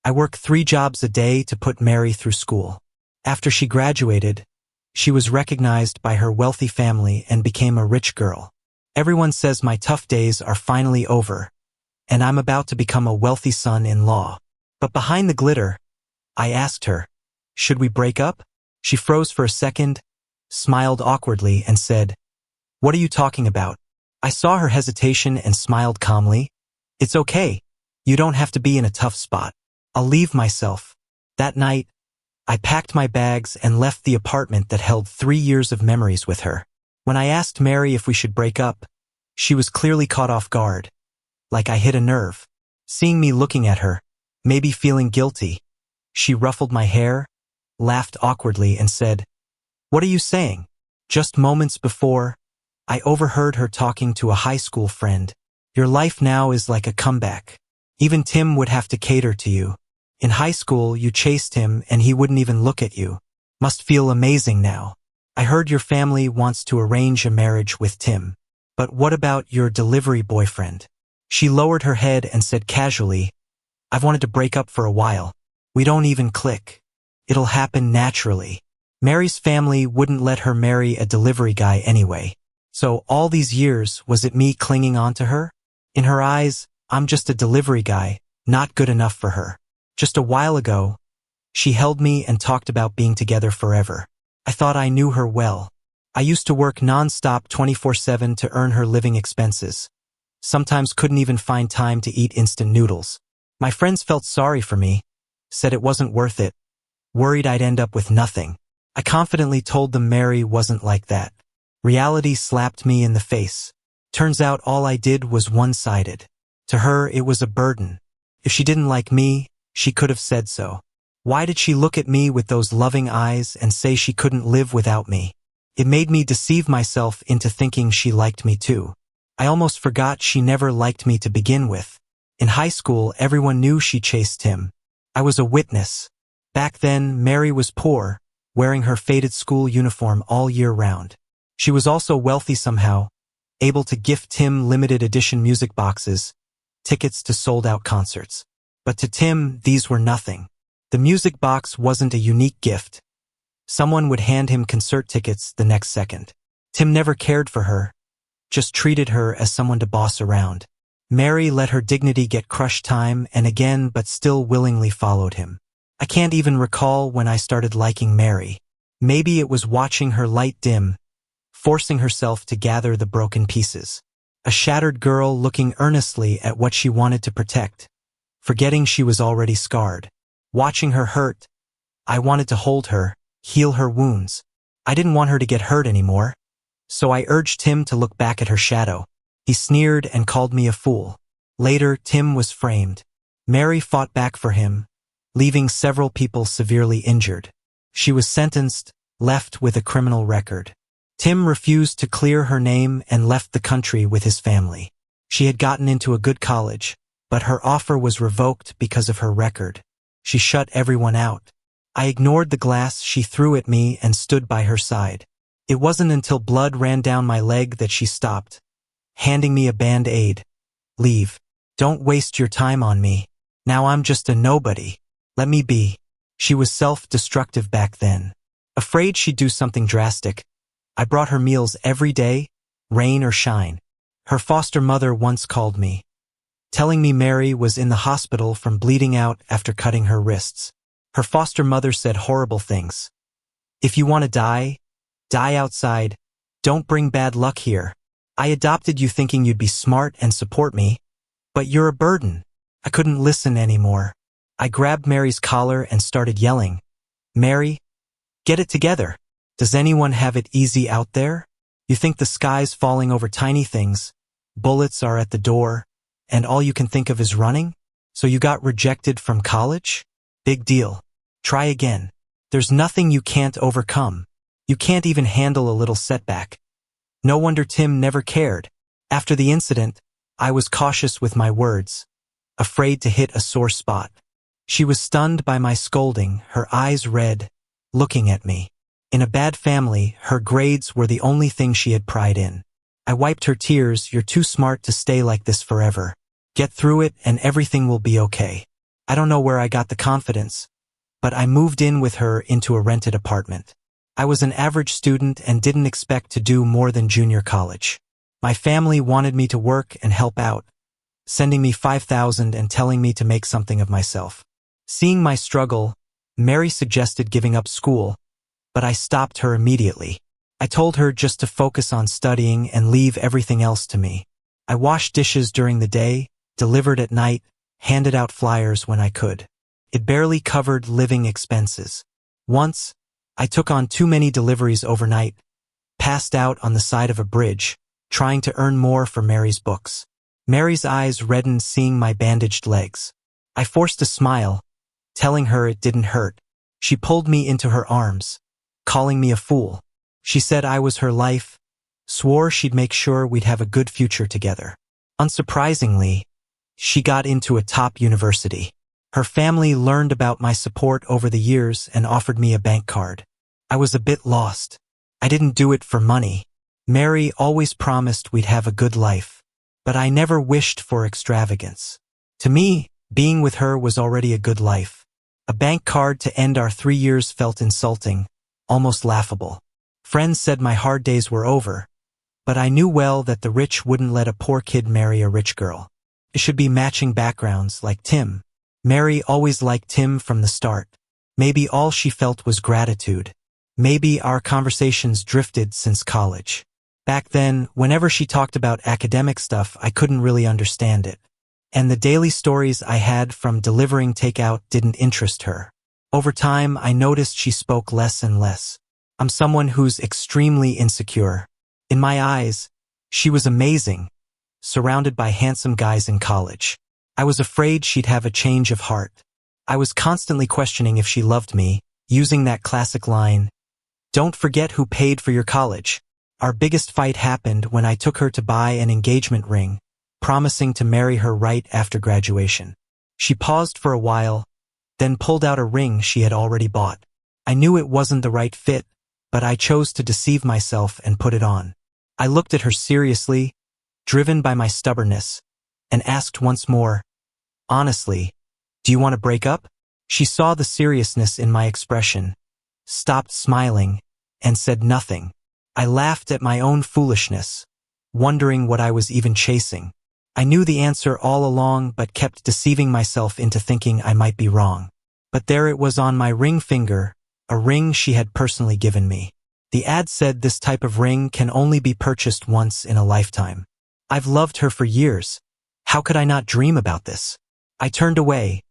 I work 3 jobs a day to put Mary through school. After she graduated, she was recognized by her wealthy family and became a rich girl. Everyone says my tough days are finally over, and I'm about to become a wealthy son-in-law. But behind the glitter, I asked her, should we break up? She froze for a second, smiled awkwardly, and said, what are you talking about? I saw her hesitation and smiled calmly. It's okay. You don't have to be in a tough spot. I'll leave myself. That night, I packed my bags and left the apartment that held 3 years of memories with her. When I asked Mary if we should break up, she was clearly caught off guard, like I hit a nerve. Seeing me looking at her, maybe feeling guilty, she ruffled my hair, laughed awkwardly, and said, what are you saying? Just moments before, I overheard her talking to a high school friend. Your life now is like a comeback. Even Tim would have to cater to you. In high school, you chased him and he wouldn't even look at you. Must feel amazing now. I heard your family wants to arrange a marriage with Tim. But what about your delivery boyfriend? She lowered her head and said casually, I've wanted to break up for a while. We don't even click. It'll happen naturally. Mary's family wouldn't let her marry a delivery guy anyway. So all these years, was it me clinging on to her? In her eyes, I'm just a delivery guy, not good enough for her. Just a while ago, she held me and talked about being together forever. I thought I knew her well. I used to work non-stop 24/7 to earn her living expenses. Sometimes couldn't even find time to eat instant noodles. My friends felt sorry for me, said it wasn't worth it, worried I'd end up with nothing. I confidently told them Mary wasn't like that. Reality slapped me in the face. Turns out all I did was one-sided. To her, it was a burden. If she didn't like me, she could have said so. Why did she look at me with those loving eyes and say she couldn't live without me? It made me deceive myself into thinking she liked me too. I almost forgot she never liked me to begin with. In high school, everyone knew she chased him. I was a witness. Back then, Mary was poor, wearing her faded school uniform all year round. She was also wealthy somehow, able to gift Tim limited edition music boxes, tickets to sold-out concerts. But to Tim, these were nothing. The music box wasn't a unique gift. Someone would hand him concert tickets the next second. Tim never cared for her, just treated her as someone to boss around. Mary let her dignity get crushed time and again, but still willingly followed him. I can't even recall when I started liking Mary. Maybe it was watching her light dim, forcing herself to gather the broken pieces. A shattered girl looking earnestly at what she wanted to protect, forgetting she was already scarred. Watching her hurt, I wanted to hold her, heal her wounds. I didn't want her to get hurt anymore, so I urged Tim to look back at her shadow. He sneered and called me a fool. Later, Tim was framed. Mary fought back for him, leaving several people severely injured. She was sentenced, left with a criminal record. Tim refused to clear her name and left the country with his family. She had gotten into a good college, but her offer was revoked because of her record. She shut everyone out. I ignored the glass she threw at me and stood by her side. It wasn't until blood ran down my leg that she stopped, handing me a band-aid. Leave. Don't waste your time on me. Now I'm just a nobody. Let me be. She was self-destructive back then. Afraid she'd do something drastic, I brought her meals every day, rain or shine. Her foster mother once called me, telling me Mary was in the hospital from bleeding out after cutting her wrists. Her foster mother said horrible things. If you want to die, die outside. Don't bring bad luck here. I adopted you thinking you'd be smart and support me, but you're a burden. I couldn't listen anymore. I grabbed Mary's collar and started yelling, Mary, get it together. Does anyone have it easy out there? You think the sky's falling over tiny things, bullets are at the door, and all you can think of is running? So you got rejected from college? Big deal. Try again. There's nothing you can't overcome. You can't even handle a little setback. No wonder Tim never cared. After the incident, I was cautious with my words, afraid to hit a sore spot. She was stunned by my scolding, her eyes red, looking at me. In a bad family, her grades were the only thing she had pride in. I wiped her tears. You're too smart to stay like this forever. Get through it and everything will be okay. I don't know where I got the confidence, but I moved in with her into a rented apartment. I was an average student and didn't expect to do more than junior college. My family wanted me to work and help out, sending me $5,000 and telling me to make something of myself. Seeing my struggle, Mary suggested giving up school, but I stopped her immediately. I told her just to focus on studying and leave everything else to me. I washed dishes during the day, delivered at night, handed out flyers when I could. It barely covered living expenses. Once, I took on too many deliveries overnight, passed out on the side of a bridge, trying to earn more for Mary's books. Mary's eyes reddened seeing my bandaged legs. I forced a smile, telling her it didn't hurt. She pulled me into her arms, calling me a fool. She said I was her life, swore she'd make sure we'd have a good future together. Unsurprisingly, she got into a top university. Her family learned about my support over the years and offered me a bank card. I was a bit lost. I didn't do it for money. Mary always promised we'd have a good life, but I never wished for extravagance. To me, being with her was already a good life. A bank card to end our 3 years felt insulting, almost laughable. Friends said my hard days were over, but I knew well that the rich wouldn't let a poor kid marry a rich girl. It should be matching backgrounds like Tim. Mary always liked Tim from the start. Maybe all she felt was gratitude. Maybe our conversations drifted since college. Back then, whenever she talked about academic stuff, I couldn't really understand it. And the daily stories I had from delivering takeout didn't interest her. Over time, I noticed she spoke less and less. I'm someone who's extremely insecure. In my eyes, she was amazing, surrounded by handsome guys in college. I was afraid she'd have a change of heart. I was constantly questioning if she loved me, using that classic line, "Don't forget who paid for your college." Our biggest fight happened when I took her to buy an engagement ring, promising to marry her right after graduation. She paused for a while, then pulled out a ring she had already bought. I knew it wasn't the right fit, but I chose to deceive myself and put it on. I looked at her seriously, driven by my stubbornness, and asked once more, "Honestly, do you want to break up?" She saw the seriousness in my expression, stopped smiling, and said nothing. I laughed at my own foolishness, wondering what I was even chasing. I knew the answer all along but kept deceiving myself into thinking I might be wrong. But there it was on my ring finger, a ring she had personally given me. The ad said this type of ring can only be purchased once in a lifetime. I've loved her for years. How could I not dream about this? I turned away,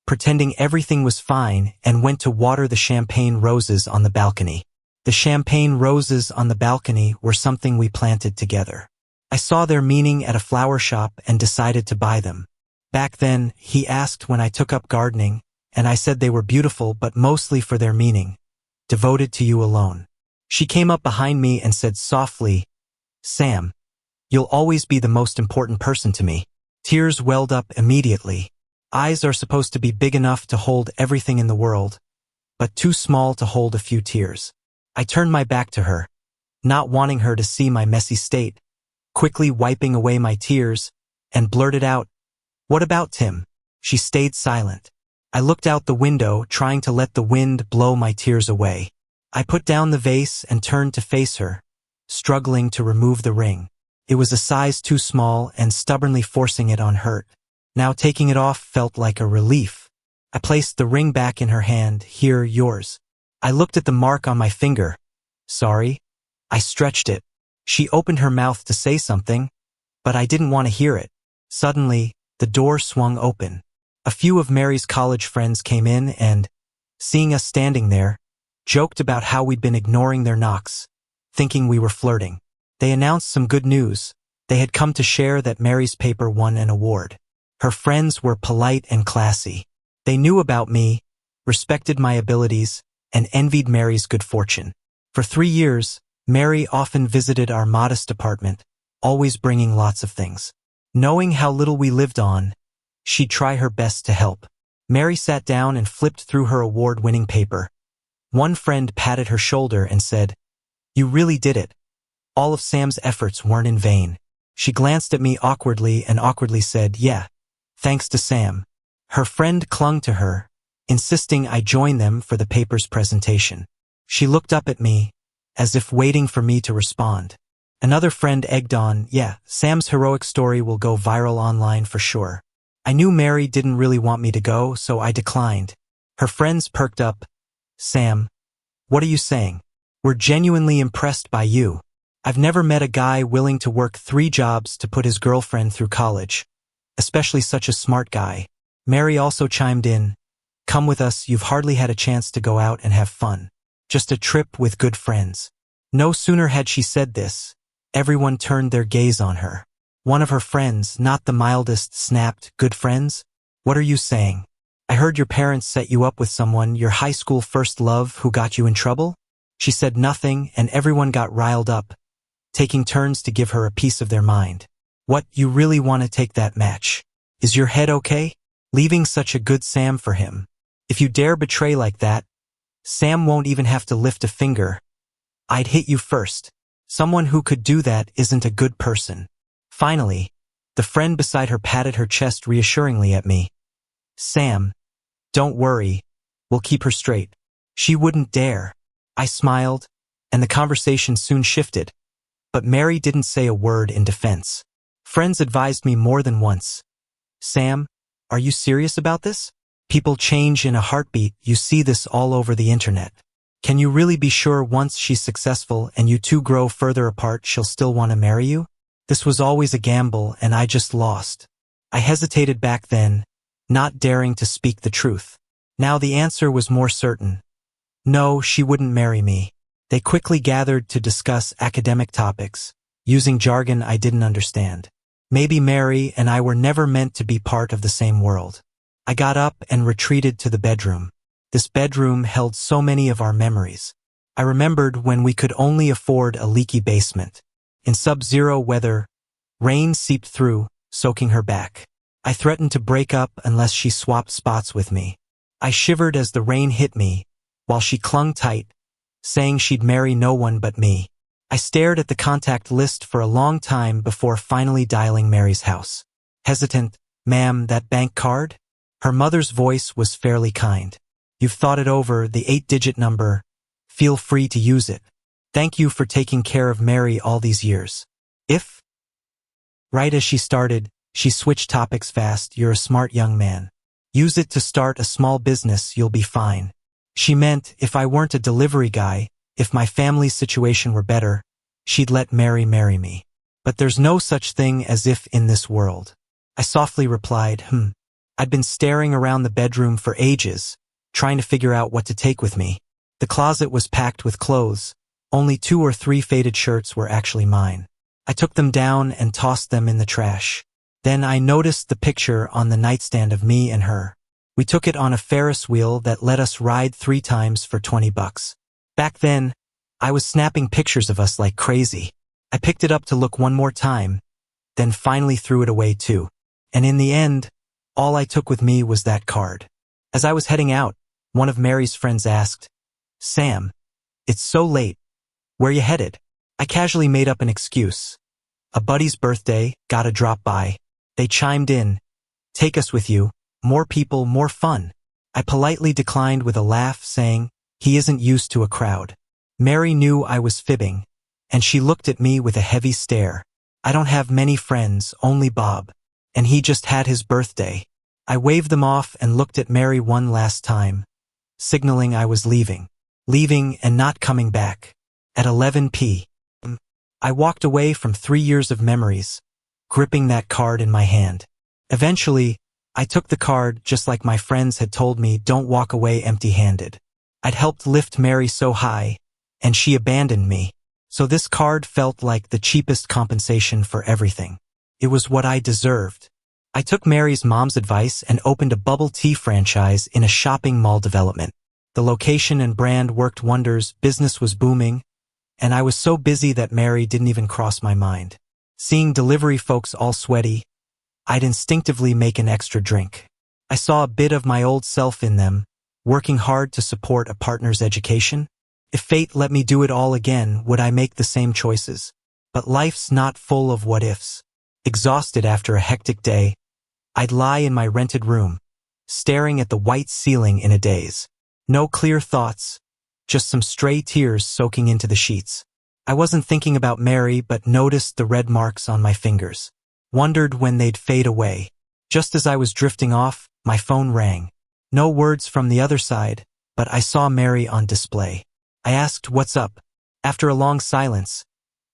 pretending everything was fine, and went to water the champagne roses on the balcony. The champagne roses on the balcony were something we planted together. I saw their meaning at a flower shop and decided to buy them. Back then, he asked when I took up gardening, and I said they were beautiful but mostly for their meaning. Devoted to you alone. She came up behind me and said softly, "Sam, you'll always be the most important person to me." Tears welled up immediately. Eyes are supposed to be big enough to hold everything in the world, but too small to hold a few tears. I turned my back to her, not wanting her to see my messy state, quickly wiping away my tears, and blurted out, "What about Tim?" She stayed silent. I looked out the window, trying to let the wind blow my tears away. I put down the vase and turned to face her, struggling to remove the ring. It was a size too small and stubbornly forcing it on hurt. Now taking it off felt like a relief. I placed the ring back in her hand. "Here, yours." I looked at the mark on my finger. "Sorry." I stretched it. She opened her mouth to say something, but I didn't want to hear it. Suddenly, the door swung open. A few of Mary's college friends came in and, seeing us standing there, joked about how we'd been ignoring their knocks, thinking we were flirting. They announced some good news. They had come to share that Mary's paper won an award. Her friends were polite and classy. They knew about me, respected my abilities, and envied Mary's good fortune. For 3 years, Mary often visited our modest apartment, always bringing lots of things. Knowing how little we lived on, she'd try her best to help. Mary sat down and flipped through her award-winning paper. One friend patted her shoulder and said, "You really did it. All of Sam's efforts weren't in vain." She glanced at me awkwardly and awkwardly said, "Yeah, thanks to Sam." Her friend clung to her, insisting I join them for the paper's presentation. She looked up at me, as if waiting for me to respond. Another friend egged on, yeah, Sam's heroic story will go viral online for sure. I knew Mary didn't really want me to go, so I declined. Her friends perked up. Sam, what are you saying? We're genuinely impressed by you. I've never met a guy willing to work 3 jobs to put his girlfriend through college, especially such a smart guy. Mary also chimed in, come with us, you've hardly had a chance to go out and have fun. Just a trip with good friends. No sooner had she said this, everyone turned their gaze on her. One of her friends, not the mildest, snapped, good friends? What are you saying? I heard your parents set you up with someone, your high school first love, who got you in trouble? She said nothing, and everyone got riled up, taking turns to give her a piece of their mind. What, you really want to take that match? Is your head okay? Leaving such a good Sam for him. If you dare betray like that, Sam won't even have to lift a finger. I'd hit you first. Someone who could do that isn't a good person. Finally, the friend beside her patted her chest reassuringly at me. Sam, don't worry, we'll keep her straight. She wouldn't dare. I smiled, and the conversation soon shifted, but Mary didn't say a word in defense. Friends advised me more than once. Sam, are you serious about this? People change in a heartbeat, you see this all over the internet. Can you really be sure once she's successful and you two grow further apart she'll still want to marry you? This was always a gamble and I just lost. I hesitated back then, not daring to speak the truth. Now the answer was more certain. No, she wouldn't marry me. They quickly gathered to discuss academic topics, using jargon I didn't understand. Maybe Mary and I were never meant to be part of the same world. I got up and retreated to the bedroom. This bedroom held so many of our memories. I remembered when we could only afford a leaky basement. In sub-zero weather, rain seeped through, soaking her back. I threatened to break up unless she swapped spots with me. I shivered as the rain hit me, while she clung tight, saying she'd marry no one but me. I stared at the contact list for a long time before finally dialing Mary's house. Hesitant, ma'am, that bank card? Her mother's voice was fairly kind. You've thought it over, the 8-digit number. Feel free to use it. Thank you for taking care of Mary all these years. If? Right as she started, she switched topics fast. You're a smart young man. Use it to start a small business, you'll be fine. She meant if I weren't a delivery guy, if my family's situation were better, she'd let Mary marry me. But there's no such thing as if in this world. I softly replied, I'd been staring around the bedroom for ages, trying to figure out what to take with me. The closet was packed with clothes. Only 2 or 3 faded shirts were actually mine. I took them down and tossed them in the trash. Then I noticed the picture on the nightstand of me and her. We took it on a Ferris wheel that let us ride 3 times for $20. Back then, I was snapping pictures of us like crazy. I picked it up to look one more time, then finally threw it away too. And in the end, all I took with me was that card. As I was heading out, one of Mary's friends asked, Sam, it's so late. Where you headed? I casually made up an excuse. A buddy's birthday, gotta drop by. They chimed in. Take us with you. More people, more fun. I politely declined with a laugh, saying, he isn't used to a crowd. Mary knew I was fibbing, and she looked at me with a heavy stare. I don't have many friends, only Bob. And he just had his birthday. I waved them off and looked at Mary one last time, signaling I was leaving. Leaving and not coming back. At 11 p.m., I walked away from 3 years of memories, gripping that card in my hand. Eventually, I took the card just like my friends had told me, don't walk away empty-handed. I'd helped lift Mary so high, and she abandoned me. So this card felt like the cheapest compensation for everything. It was what I deserved. I took Mary's mom's advice and opened a bubble tea franchise in a shopping mall development. The location and brand worked wonders, business was booming, and I was so busy that Mary didn't even cross my mind. Seeing delivery folks all sweaty, I'd instinctively make an extra drink. I saw a bit of my old self in them, working hard to support a partner's education. If fate let me do it all again, would I make the same choices? But life's not full of what-ifs. Exhausted after a hectic day, I'd lie in my rented room, staring at the white ceiling in a daze. No clear thoughts, just some stray tears soaking into the sheets. I wasn't thinking about Mary but noticed the red marks on my fingers. Wondered when they'd fade away. Just as I was drifting off, my phone rang. No words from the other side, but I saw Mary on display. I asked, "What's up?" After a long silence,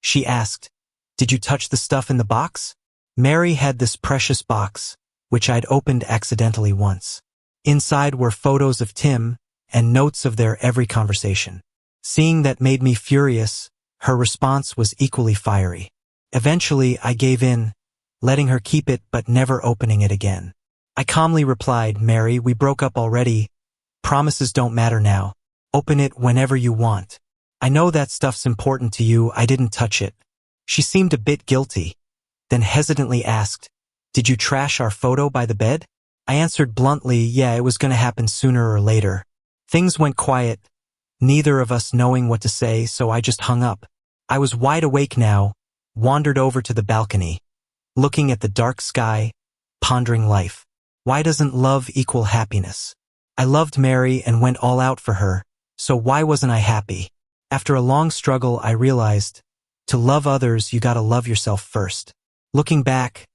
she asked, "Did you touch the stuff in the box?" Mary had this precious box, which I'd opened accidentally once. Inside were photos of Tim and notes of their every conversation. Seeing that made me furious. Her response was equally fiery. Eventually, I gave in, letting her keep it but never opening it again. I calmly replied, "Mary, we broke up already. Promises don't matter now. Open it whenever you want. I know that stuff's important to you. I didn't touch it." She seemed a bit guilty, then hesitantly asked, "Did you trash our photo by the bed?" I answered bluntly, "Yeah, it was going to happen sooner or later." Things went quiet, neither of us knowing what to say, so I just hung up. I was wide awake now, wandered over to the balcony, looking at the dark sky, pondering life. Why doesn't love equal happiness? I loved Mary and went all out for her, so why wasn't I happy? After a long struggle, I realized, to love others, you gotta love yourself first. Looking back,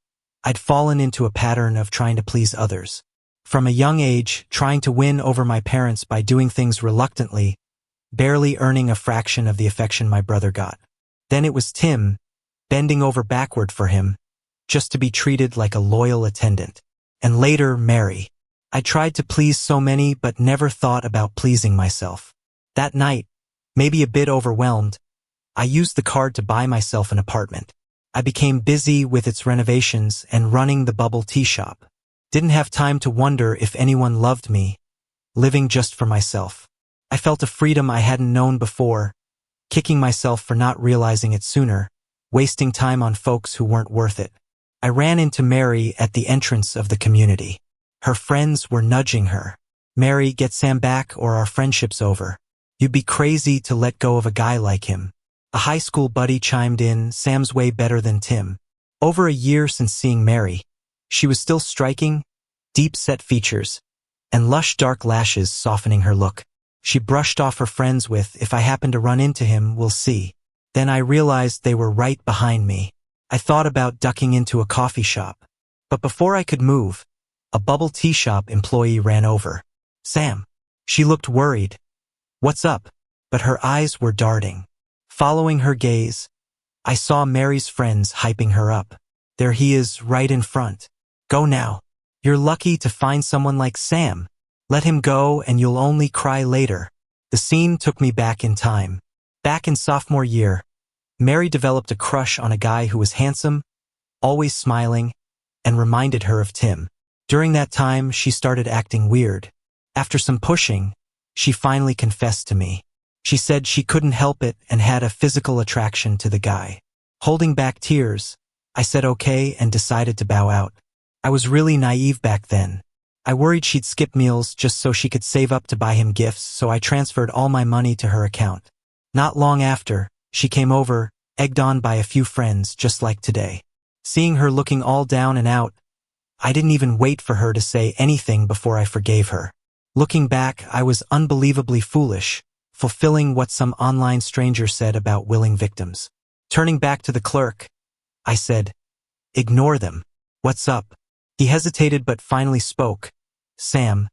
I'd fallen into a pattern of trying to please others. From a young age, trying to win over my parents by doing things reluctantly, barely earning a fraction of the affection my brother got. Then it was Tim, bending over backward for him, just to be treated like a loyal attendant. And later, Mary. I tried to please so many but never thought about pleasing myself. That night, maybe a bit overwhelmed, I used the card to buy myself an apartment. I became busy with its renovations and running the bubble tea shop. Didn't have time to wonder if anyone loved me, living just for myself. I felt a freedom I hadn't known before, kicking myself for not realizing it sooner, wasting time on folks who weren't worth it. I ran into Mary at the entrance of the community. Her friends were nudging her. "Mary, get Sam back or our friendship's over. You'd be crazy to let go of a guy like him." A high school buddy chimed in, "Sam's way better than Tim." Over a year since seeing Mary, she was still striking, deep-set features, and lush dark lashes softening her look. She brushed off her friends with, "If I happen to run into him, we'll see." Then I realized they were right behind me. I thought about ducking into a coffee shop. But before I could move, a bubble tea shop employee ran over. "Sam." She looked worried. "What's up?" But her eyes were darting. Following her gaze, I saw Mary's friends hyping her up. "There he is, right in front. Go now. You're lucky to find someone like Sam. Let him go and you'll only cry later." The scene took me back in time. Back in sophomore year, Mary developed a crush on a guy who was handsome, always smiling, and reminded her of Tim. During that time, she started acting weird. After some pushing, she finally confessed to me. She said she couldn't help it and had a physical attraction to the guy. Holding back tears, I said okay and decided to bow out. I was really naive back then. I worried she'd skip meals just so she could save up to buy him gifts, so I transferred all my money to her account. Not long after, she came over, egged on by a few friends, just like today. Seeing her looking all down and out, I didn't even wait for her to say anything before I forgave her. Looking back, I was unbelievably foolish, fulfilling what some online stranger said about willing victims. Turning back to the clerk, I said, "Ignore them. What's up?" He hesitated but finally spoke. "Sam,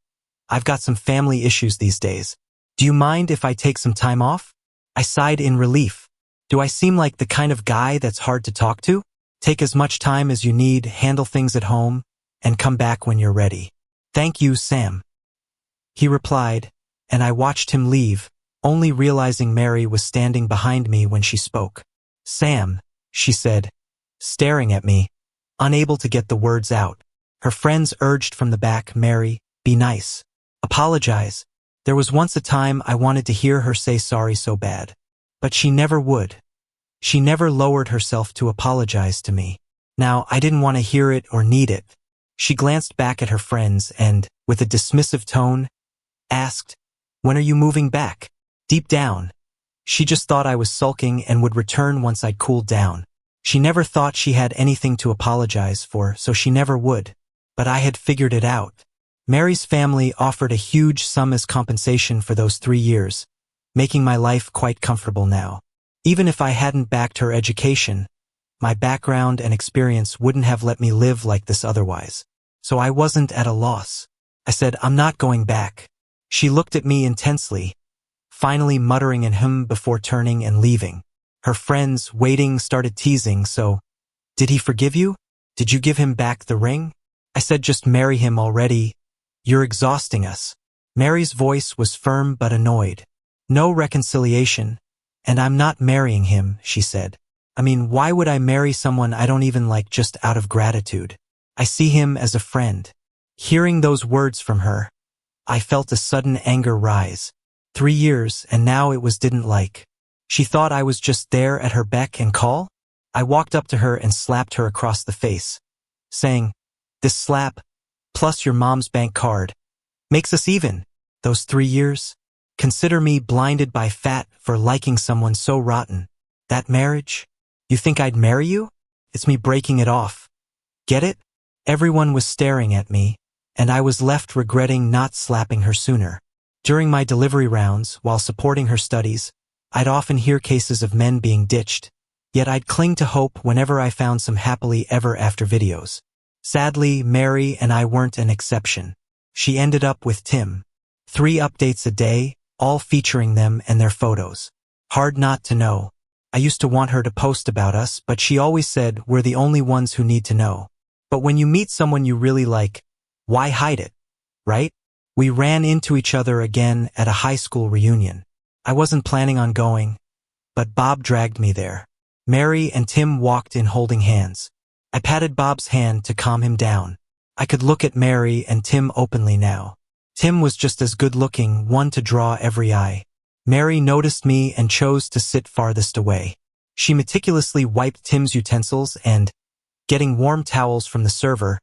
I've got some family issues these days. Do you mind if I take some time off?" I sighed in relief. Do I seem like the kind of guy that's hard to talk to? Take as much time as you need, handle things at home, and come back when you're ready. "Thank you, Sam," he replied, and I watched him leave, only realizing Mary was standing behind me when she spoke. "Sam," she said, staring at me, unable to get the words out. Her friends urged from the back, "Mary, be nice. Apologize." There was once a time I wanted to hear her say sorry so bad. But she never would. She never lowered herself to apologize to me. Now, I didn't want to hear it or need it. She glanced back at her friends and, with a dismissive tone, asked, "When are you moving back?" Deep down, she just thought I was sulking and would return once I'd cooled down. She never thought she had anything to apologize for, so she never would. But I had figured it out. Mary's family offered a huge sum as compensation for those 3 years, making my life quite comfortable now. Even if I hadn't backed her education, my background and experience wouldn't have let me live like this otherwise. So I wasn't at a loss. I said, "I'm not going back." She looked at me intensely, finally muttering an hum before turning and leaving. Her friends, waiting, started teasing, "So, did he forgive you? Did you give him back the ring?" I said, "Just marry him already. You're exhausting us." Mary's voice was firm but annoyed. "No reconciliation, and I'm not marrying him," she said. "I mean, why would I marry someone I don't even like just out of gratitude? I see him as a friend." Hearing those words from her, I felt a sudden anger rise. 3 years, and now it was didn't like. She thought I was just there at her beck and call? I walked up to her and slapped her across the face, saying, "This slap, plus your mom's bank card, makes us even. Those 3 years? Consider me blinded by fat for liking someone so rotten. That marriage? You think I'd marry you? It's me breaking it off. Get it?" Everyone was staring at me, and I was left regretting not slapping her sooner. During my delivery rounds, while supporting her studies, I'd often hear cases of men being ditched, yet I'd cling to hope whenever I found some happily ever after videos. Sadly, Mary and I weren't an exception. She ended up with Tim. 3 updates a day, all featuring them and their photos. Hard not to know. I used to want her to post about us, but she always said we're the only ones who need to know. But when you meet someone you really like, why hide it, right? We ran into each other again at a high school reunion. I wasn't planning on going, but Bob dragged me there. Mary and Tim walked in holding hands. I patted Bob's hand to calm him down. I could look at Mary and Tim openly now. Tim was just as good-looking, one to draw every eye. Mary noticed me and chose to sit farthest away. She meticulously wiped Tim's utensils and, getting warm towels from the server,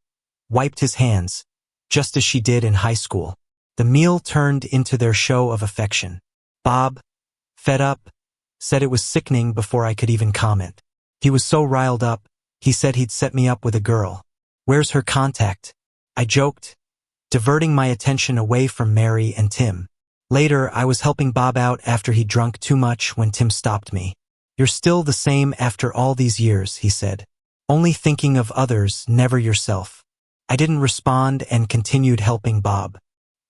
wiped his hands, just as she did in high school. The meal turned into their show of affection. Bob, fed up, said it was sickening before I could even comment. He was so riled up, he said he'd set me up with a girl. "Where's her contact?" I joked, diverting my attention away from Mary and Tim. Later, I was helping Bob out after he'd drunk too much when Tim stopped me. "You're still the same after all these years," he said. "Only thinking of others, never yourself." I didn't respond and continued helping Bob.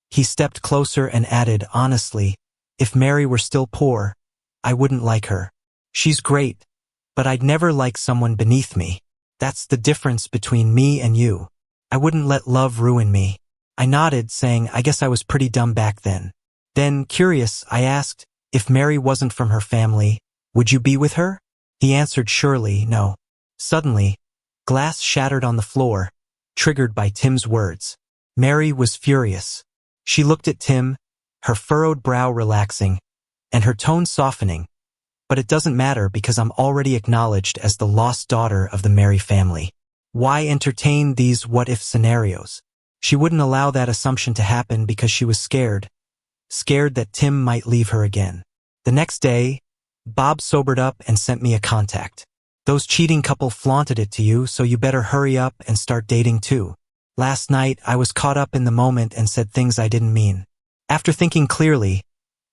He stepped closer and added, "Honestly, if Mary were still poor, I wouldn't like her. She's great, but I'd never like someone beneath me. That's the difference between me and you. I wouldn't let love ruin me." I nodded, saying I guess I was pretty dumb back then. Then, curious, I asked, "If Mary wasn't from her family, would you be with her?" He answered surely, "No." Suddenly, glass shattered on the floor, triggered by Tim's words. Mary was furious. She looked at Tim, her furrowed brow relaxing, and her tone softening. "But it doesn't matter because I'm already acknowledged as the lost daughter of the Mary family. Why entertain these what-if scenarios?" She wouldn't allow that assumption to happen because she was scared that Tim might leave her again. The next day, Bob sobered up and sent me a contact. "Those cheating couple flaunted it to you, so you better hurry up and start dating too." Last night, I was caught up in the moment and said things I didn't mean. After thinking clearly,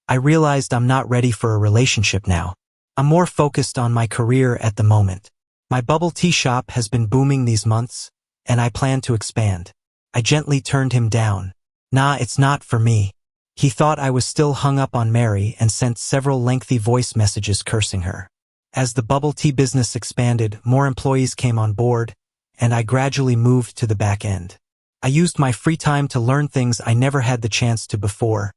I realized I'm not ready for a relationship now. I'm more focused on my career at the moment. My bubble tea shop has been booming these months, and I plan to expand. I gently turned him down. "Nah, it's not for me." He thought I was still hung up on Mary and sent several lengthy voice messages cursing her. As the bubble tea business expanded, more employees came on board, and I gradually moved to the back end. I used my free time to learn things I never had the chance to before,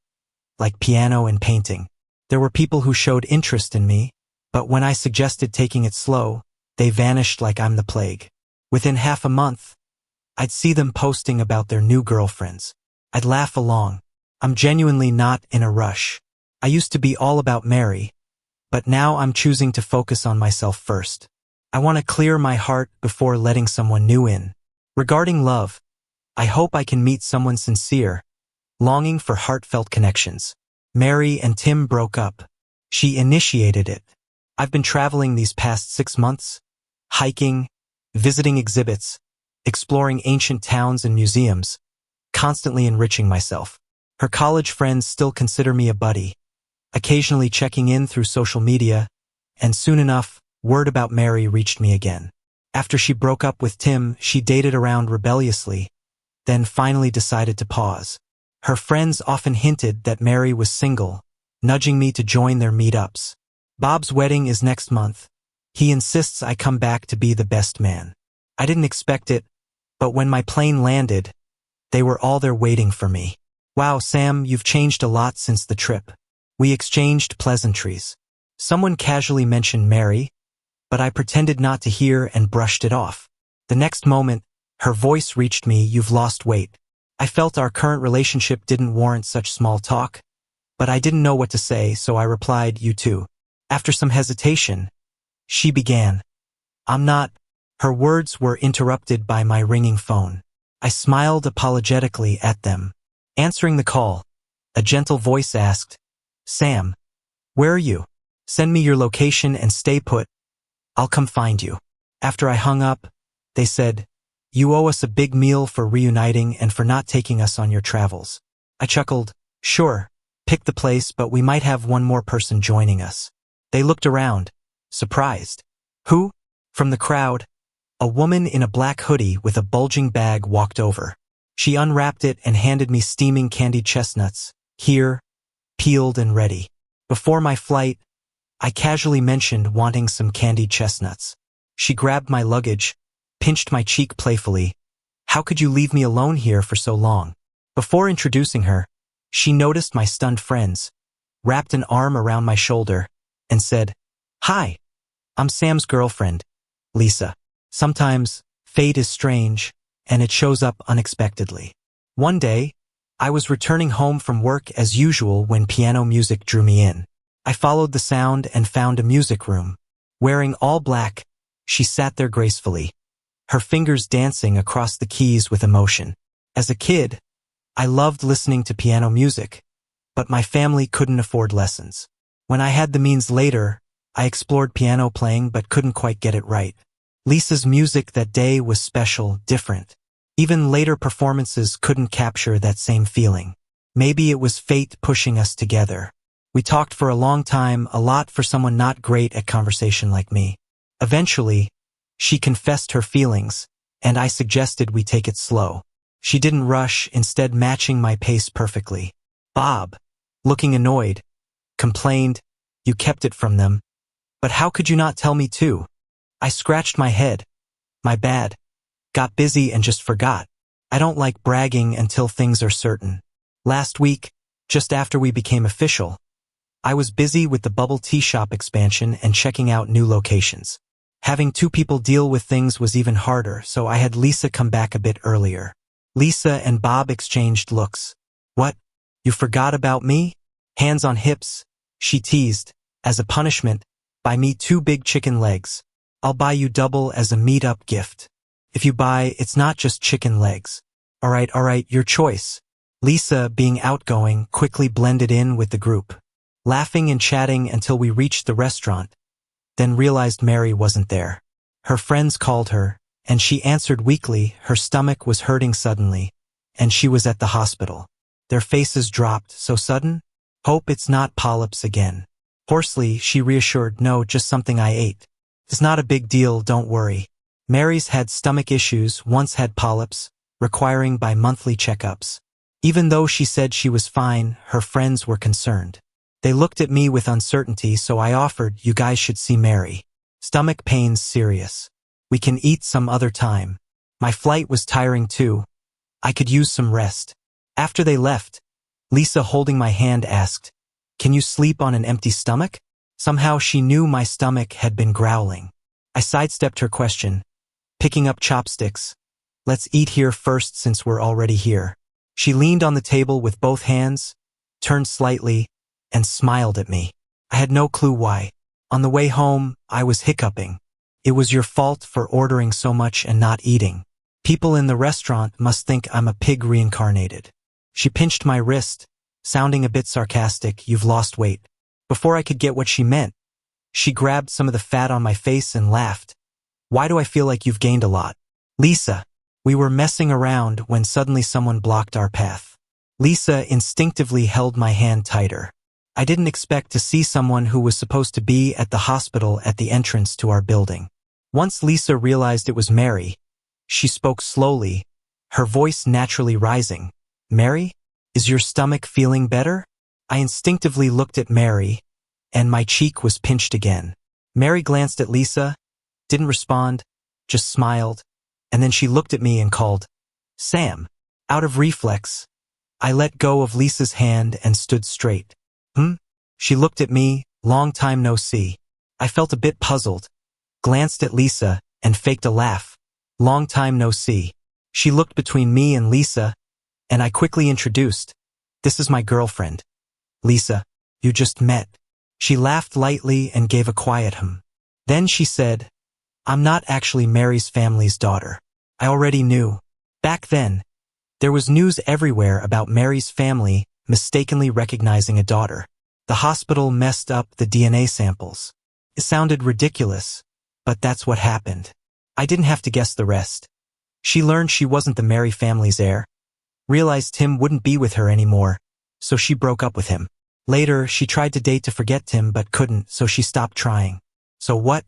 like piano and painting. There were people who showed interest in me, but when I suggested taking it slow, they vanished like I'm the plague. Within half a month, I'd see them posting about their new girlfriends. I'd laugh along. I'm genuinely not in a rush. I used to be all about Mary, but now I'm choosing to focus on myself first. I want to clear my heart before letting someone new in. Regarding love, I hope I can meet someone sincere, longing for heartfelt connections. Mary and Tim broke up. She initiated it. I've been traveling these past 6 months, hiking, visiting exhibits, exploring ancient towns and museums, constantly enriching myself. Her college friends still consider me a buddy, occasionally checking in through social media, and soon enough, word about Mary reached me again. After she broke up with Tim, she dated around rebelliously, then finally decided to pause. Her friends often hinted that Mary was single, nudging me to join their meetups. Bob's wedding is next month. He insists I come back to be the best man. I didn't expect it, but when my plane landed, they were all there waiting for me. Wow, Sam, you've changed a lot since the trip. We exchanged pleasantries. Someone casually mentioned Mary, but I pretended not to hear and brushed it off. The next moment, her voice reached me, "You've lost weight." I felt our current relationship didn't warrant such small talk, but I didn't know what to say, so I replied, "You too." After some hesitation, she began, "I'm not." Her words were interrupted by my ringing phone. I smiled apologetically at them. Answering the call, a gentle voice asked, "Sam, where are you? Send me your location and stay put. I'll come find you." After I hung up, they said, "You owe us a big meal for reuniting and for not taking us on your travels." I chuckled, "Sure, pick the place, but we might have one more person joining us." They looked around, surprised. "Who?" From the crowd, a woman in a black hoodie with a bulging bag walked over. She unwrapped it and handed me steaming candied chestnuts, here, peeled and ready. Before my flight, I casually mentioned wanting some candied chestnuts. She grabbed my luggage, pinched my cheek playfully. "How could you leave me alone here for so long?" Before introducing her, she noticed my stunned friends, wrapped an arm around my shoulder, and said, "Hi, I'm Sam's girlfriend, Lisa." Sometimes, fate is strange, and it shows up unexpectedly. One day, I was returning home from work as usual when piano music drew me in. I followed the sound and found a music room. Wearing all black, she sat there gracefully, her fingers dancing across the keys with emotion. As a kid, I loved listening to piano music, but my family couldn't afford lessons. When I had the means later, I explored piano playing but couldn't quite get it right. Lisa's music that day was special, different. Even later performances couldn't capture that same feeling. Maybe it was fate pushing us together. We talked for a long time, a lot for someone not great at conversation like me. Eventually, she confessed her feelings, and I suggested we take it slow. She didn't rush, instead matching my pace perfectly. Bob, looking annoyed, complained, "You kept it from them. But how could you not tell me too?" I scratched my head. "My bad. Got busy and just forgot. I don't like bragging until things are certain." Last week, just after we became official, I was busy with the bubble tea shop expansion and checking out new locations. Having two people deal with things was even harder, so I had Lisa come back a bit earlier. Lisa and Bob exchanged looks. "What? You forgot about me?" Hands on hips, she teased. "As a punishment, buy me 2 big chicken legs. I'll buy you double as a meet-up gift. If you buy, it's not just chicken legs." All right, your choice." Lisa, being outgoing, quickly blended in with the group, laughing and chatting until we reached the restaurant, then realized Mary wasn't there. Her friends called her, and she answered weakly. Her stomach was hurting suddenly, and she was at the hospital. Their faces dropped. "So sudden? Hope it's not polyps again." Hoarsely, she reassured, "No, just something I ate. It's not a big deal, don't worry." Mary's had stomach issues, once had polyps, requiring bi-monthly checkups. Even though she said she was fine, her friends were concerned. They looked at me with uncertainty, so I offered, "You guys should see Mary. Stomach pain's serious. We can eat some other time." My flight was tiring too. I could use some rest. After they left, Lisa, holding my hand, asked, "Can you sleep on an empty stomach?" Somehow she knew my stomach had been growling. I sidestepped her question, picking up chopsticks. "Let's eat here first since we're already here." She leaned on the table with both hands, turned slightly, and smiled at me. I had no clue why. On the way home, I was hiccuping. "It was your fault for ordering so much and not eating. People in the restaurant must think I'm a pig reincarnated." She pinched my wrist, sounding a bit sarcastic. "You've lost weight." Before I could get what she meant, she grabbed some of the fat on my face and laughed. "Why do I feel like you've gained a lot?" "Lisa, We were messing around when suddenly someone blocked our path. Lisa instinctively held my hand tighter. I didn't expect to see someone who was supposed to be at the hospital at the entrance to our building. Once Lisa realized it was Mary, she spoke slowly, her voice naturally rising. "Mary, is your stomach feeling better?" I instinctively looked at Mary, and my cheek was pinched again. Mary glanced at Lisa, didn't respond, just smiled, and then she looked at me and called, "Sam." Out of reflex, I let go of Lisa's hand and stood straight. She looked at me, "Long time no see." I felt a bit puzzled, glanced at Lisa, and faked a laugh. "Long time no see." She looked between me and Lisa, and I quickly introduced, "This is my girlfriend. Lisa, you just met." She laughed lightly and gave a quiet hum. Then she said, "I'm not actually Mary's family's daughter." I already knew. Back then, there was news everywhere about Mary's family mistakenly recognizing a daughter. The hospital messed up the DNA samples. It sounded ridiculous, but that's what happened. I didn't have to guess the rest. She learned she wasn't the Mary family's heir, realized Tim wouldn't be with her anymore, so she broke up with him. Later, she tried to date to forget Tim but couldn't, so she stopped trying. "So what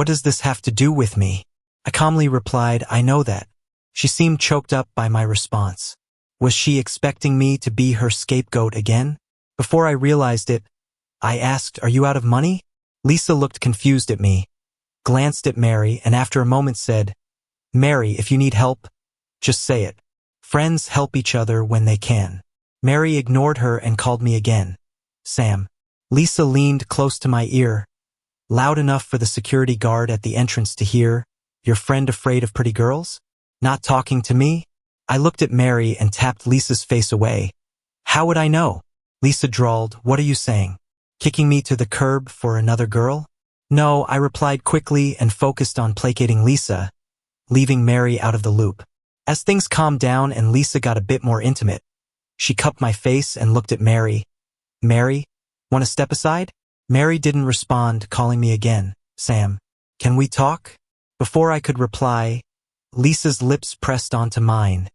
does this have to do with me?" I calmly replied, "I know that." She seemed choked up by my response. Was she expecting me to be her scapegoat again? Before I realized it, I asked, "Are you out of money?" Lisa looked confused at me, glanced at Mary, and after a moment said, "Mary, if you need help, just say it. Friends help each other when they can." Mary ignored her and called me again, "Sam." Lisa leaned close to my ear, loud enough for the security guard at the entrance to hear, "Your friend afraid of pretty girls? Not talking to me?" I looked at Mary and tapped Lisa's face away. "How would I know?" Lisa drawled, "What are you saying? Kicking me to the curb for another girl?" "No," I replied quickly and focused on placating Lisa, leaving Mary out of the loop. As things calmed down and Lisa got a bit more intimate, she cupped my face and looked at Mary. "Mary, want to step aside?" Mary didn't respond, calling me again, "Sam, can we talk?" Before I could reply, Lisa's lips pressed onto mine,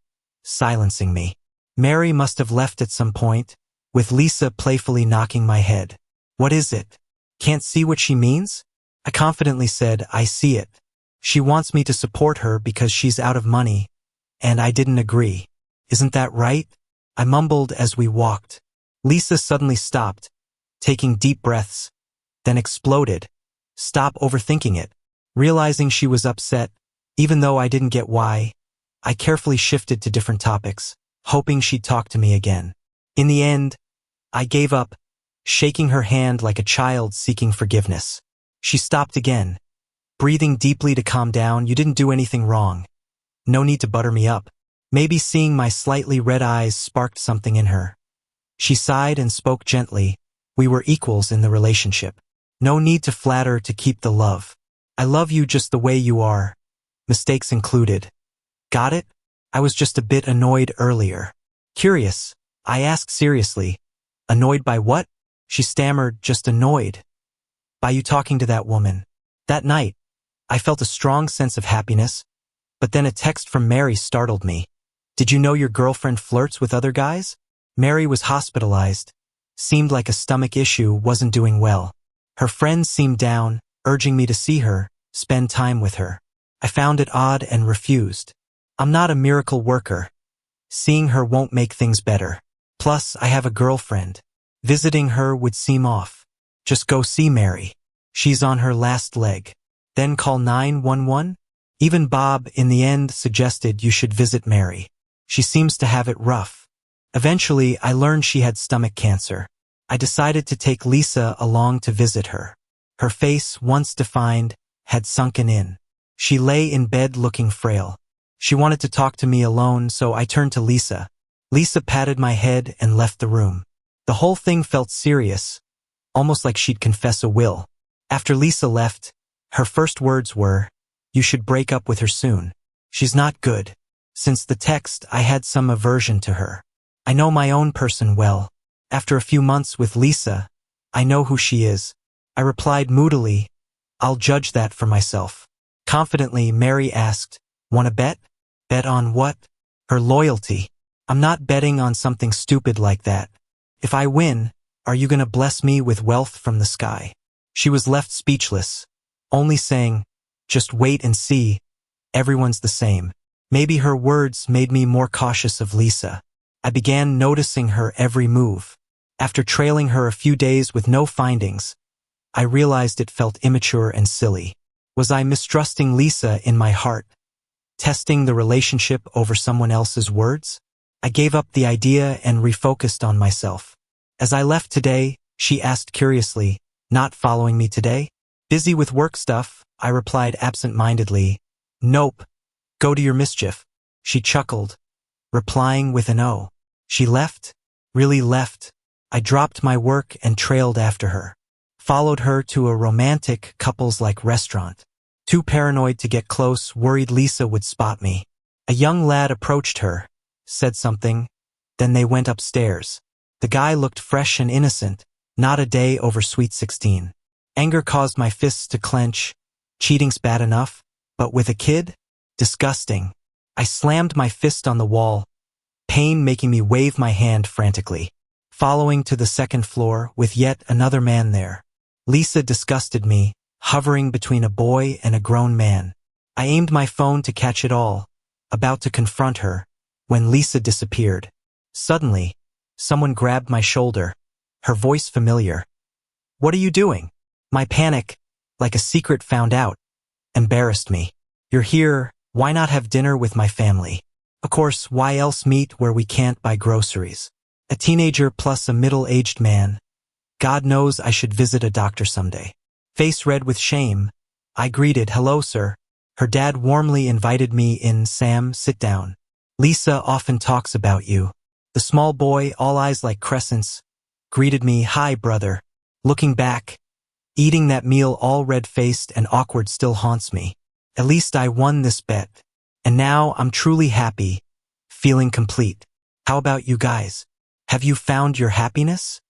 silencing me. Mary must have left at some point, with Lisa playfully knocking my head. "What is it? Can't see what she means?" I confidently said, "I see it. She wants me to support her because she's out of money, and I didn't agree. Isn't that right?" I mumbled as we walked. Lisa suddenly stopped, taking deep breaths, then exploded. "Stop overthinking it." Realizing she was upset, even though I didn't get why, I carefully shifted to different topics, hoping she'd talk to me again. In the end, I gave up, shaking her hand like a child seeking forgiveness. She stopped again, breathing deeply to calm down. "You didn't do anything wrong. No need to butter me up." Maybe seeing my slightly red eyes sparked something in her. She sighed and spoke gently. "We were equals in the relationship. No need to flatter to keep the love. I love you just the way you are, mistakes included. Got it?" I was just a bit annoyed earlier. Curious, I asked seriously, "Annoyed by what?" She stammered, "Just annoyed by you talking to that woman." That night, I felt a strong sense of happiness, but then a text from Mary startled me. "Did you know your girlfriend flirts with other guys?" Mary was hospitalized, seemed like a stomach issue, wasn't doing well. Her friends seemed down, urging me to see her, spend time with her. I found it odd and refused. I'm not a miracle worker. Seeing her won't make things better. Plus, I have a girlfriend. Visiting her would seem off. Just go see Mary. She's on her last leg. Then call 911? Even Bob, in the end, suggested you should visit Mary. She seems to have it rough. Eventually, I learned she had stomach cancer. I decided to take Lisa along to visit her. Her face, once defined, had sunken in. She lay in bed looking frail. She wanted to talk to me alone, so I turned to Lisa. Lisa patted my head and left the room. The whole thing felt serious, almost like she'd confess a will. After Lisa left, her first words were, "You should break up with her soon. She's not good." Since the text, I had some aversion to her. I know my own person well. After a few months with Lisa, I know who she is. I replied moodily, "I'll judge that for myself." Confidently, Mary asked, "Want to bet?" Bet on what? Her loyalty. I'm not betting on something stupid like that. If I win, are you gonna bless me with wealth from the sky? She was left speechless, only saying, just wait and see, everyone's the same. Maybe her words made me more cautious of Lisa. I began noticing her every move. After trailing her a few days with no findings, I realized it felt immature and silly. Was I mistrusting Lisa in my heart, testing the relationship over someone else's words? I gave up the idea and refocused on myself. As I left today, she asked curiously, not following me today? Busy with work stuff, I replied absent-mindedly, nope, go to your mischief. She chuckled, replying with an O. She left? Really left? I dropped my work and trailed after her. Followed her to a romantic couples-like restaurant. Too paranoid to get close, worried Lisa would spot me. A young lad approached her, said something, then they went upstairs. The guy looked fresh and innocent, not a day over sweet 16. Anger caused my fists to clench. Cheating's bad enough, but with a kid? Disgusting. I slammed my fist on the wall, pain making me wave my hand frantically. Following to the second floor with yet another man there. Lisa disgusted me, hovering between a boy and a grown man. I aimed my phone to catch it all, about to confront her, when Lisa disappeared. Suddenly, someone grabbed my shoulder, her voice familiar. What are you doing? My panic, like a secret found out, embarrassed me. You're here, why not have dinner with my family? Of course, why else meet where we can't buy groceries? A teenager plus a middle-aged man. God knows I should visit a doctor someday. Face red with shame, I greeted, hello sir. Her dad warmly invited me in. Sam, sit down. Lisa often talks about you. The small boy, all eyes like crescents, greeted me, hi brother. Looking back, eating that meal all red-faced and awkward still haunts me. At least I won this bet. And now I'm truly happy, feeling complete. How about you guys? Have you found your happiness?